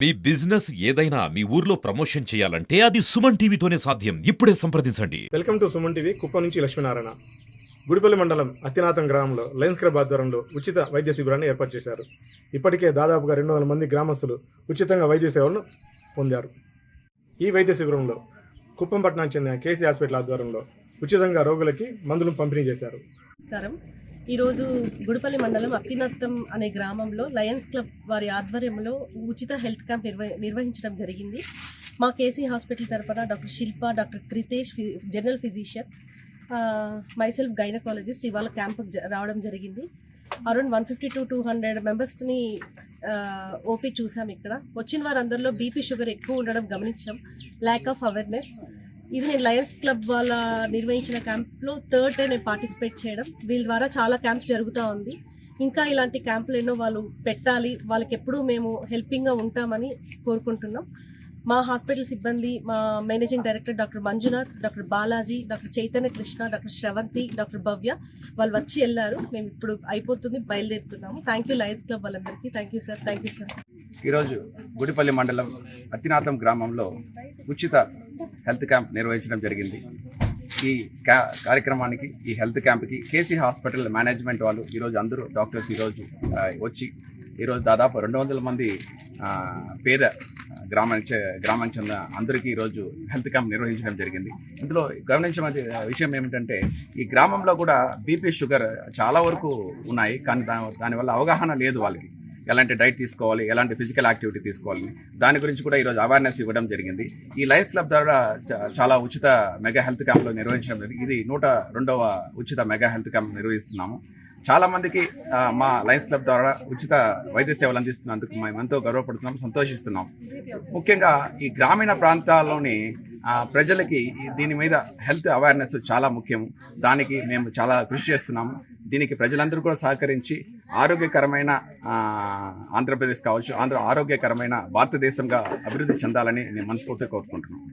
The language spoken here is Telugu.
మీ బిజినెస్ ఏదైనా మీ ఊర్లో ప్రమోషన్ చేయాలంటే అది సుమన్ టీవీతోనే సాధ్యం. ఇప్పుడే సంప్రదించండి. Welcome to Suman TV. Kuppam నుంచి లక్ష్మీనారాయణ. గుడిపల్లి మండలం అత్తినాథం గ్రామంలో లయన్స్ క్లబ్ ఆధ్వర్యంలో ఉచిత వైద్య శిబిరాన్ని ఏర్పాటు చేశారు. ఇప్పటికే దాదాపుగా 200 మంది గ్రామస్తులు ఉచితంగా వైద్య సేవలను పొందారు. ఈ వైద్య శిబిరంలో కుప్పం పట్టణానికి చెందిన కేసీ హాస్పిటల్ ఆధ్వర్యంలో ఉచితంగా రోగులకి మందులను పంపిణీ చేశారు. నమస్కారం. ఈరోజు గుడిపల్లి మండలం అత్తినత్తం అనే గ్రామంలో లయన్స్ క్లబ్ వారి ఆధ్వర్యంలో ఉచిత హెల్త్ క్యాంప్ నిర్వహించడం జరిగింది. మా కేసీ హాస్పిటల్ తరపున doctor Shilpa, doctor Kritesh general physician, myself gynaecologist ఇవాళ క్యాంపుకి రావడం జరిగింది. అరౌండ్ 150 to 200 మెంబర్స్ని ఓపీ చూసాం. ఇక్కడ వచ్చిన వారందరిలో బీపీ, షుగర్ ఎక్కువ ఉండడం గమనించాం. Lack of awareness. ఇది నేను లయన్స్ క్లబ్ వాళ్ళ నిర్వహించిన క్యాంప్లో థర్డ్ టైం నేను పార్టిసిపేట్ చేయడం. వీళ్ళ ద్వారా చాలా క్యాంప్స్ జరుగుతూ ఉంది. ఇంకా ఇలాంటి క్యాంపులు ఎన్నో వాళ్ళు పెట్టాలి. వాళ్ళకి ఎప్పుడూ మేము హెల్పింగ్గా ఉంటామని కోరుకుంటున్నాం. మా హాస్పిటల్ సిబ్బంది, మా managing director doctor Manjunath, doctor Balaji, doctor Chaitanya Krishna, doctor Sravanthi, doctor Bhavya వాళ్ళు వచ్చి వెళ్ళారు. మేము ఇప్పుడు అయిపోతుంది, బయలుదేరుతున్నాము. థ్యాంక్ యూ లయన్స్ క్లబ్ వాళ్ళందరికీ. Thank you sir. Thank you sir. ఈరోజు గుడిపల్లి మండలం అత్తినాథం గ్రామంలో ఉచిత హెల్త్ క్యాంప్ నిర్వహించడం జరిగింది. ఈ కార్యక్రమానికి, ఈ హెల్త్ క్యాంప్కి కేసీ హాస్పిటల్ మేనేజ్మెంట్ వాళ్ళు ఈరోజు అందరూ డాక్టర్స్ ఈరోజు వచ్చి ఈరోజు దాదాపు 200 మంది పేద గ్రామానికి చెందిన అందరికీ ఈరోజు హెల్త్ క్యాంప్ నిర్వహించడం జరిగింది. ఇందులో గమనించిన విషయం ఏమిటంటే ఈ గ్రామంలో కూడా బీపీ, షుగర్ చాలా వరకు ఉన్నాయి. కానీ దానివల్ల అవగాహన లేదు వాళ్ళకి. ఎలాంటి డైట్ తీసుకోవాలి, ఎలాంటి ఫిజికల్ యాక్టివిటీ తీసుకోవాలి, దాని గురించి కూడా ఈరోజు అవేర్నెస్ ఇవ్వడం జరిగింది. ఈ లయన్స్ క్లబ్ ద్వారా చాలా ఉచిత మెగా హెల్త్ క్యాంప్లో నిర్వహించడం జరిగింది. ఇది 102వ ఉచిత మెగా హెల్త్ క్యాంప్ నిర్వహిస్తున్నాము. చాలా మందికి మా లయన్స్ క్లబ్ ద్వారా ఉచిత వైద్య సేవలు అందిస్తున్నందుకు మేము ఎంతో గర్వపడుతున్నాం, సంతోషిస్తున్నాం. ముఖ్యంగా ఈ గ్రామీణ ప్రాంతాల్లోని ప్రజలకి దీని మీద హెల్త్ అవేర్నెస్ చాలా ముఖ్యం. దానికి మేము చాలా కృషి చేస్తున్నాము. దీనికి ప్రజలందరూ కూడా సహకరించి ఆరోగ్యకరమైన ఆంధ్రప్రదేశ్ కావచ్చు, ఆరోగ్యకరమైన భారతదేశంగా అభివృద్ధి చెందాలని నేను మనస్ఫూర్తిగా కోరుకుంటున్నాను.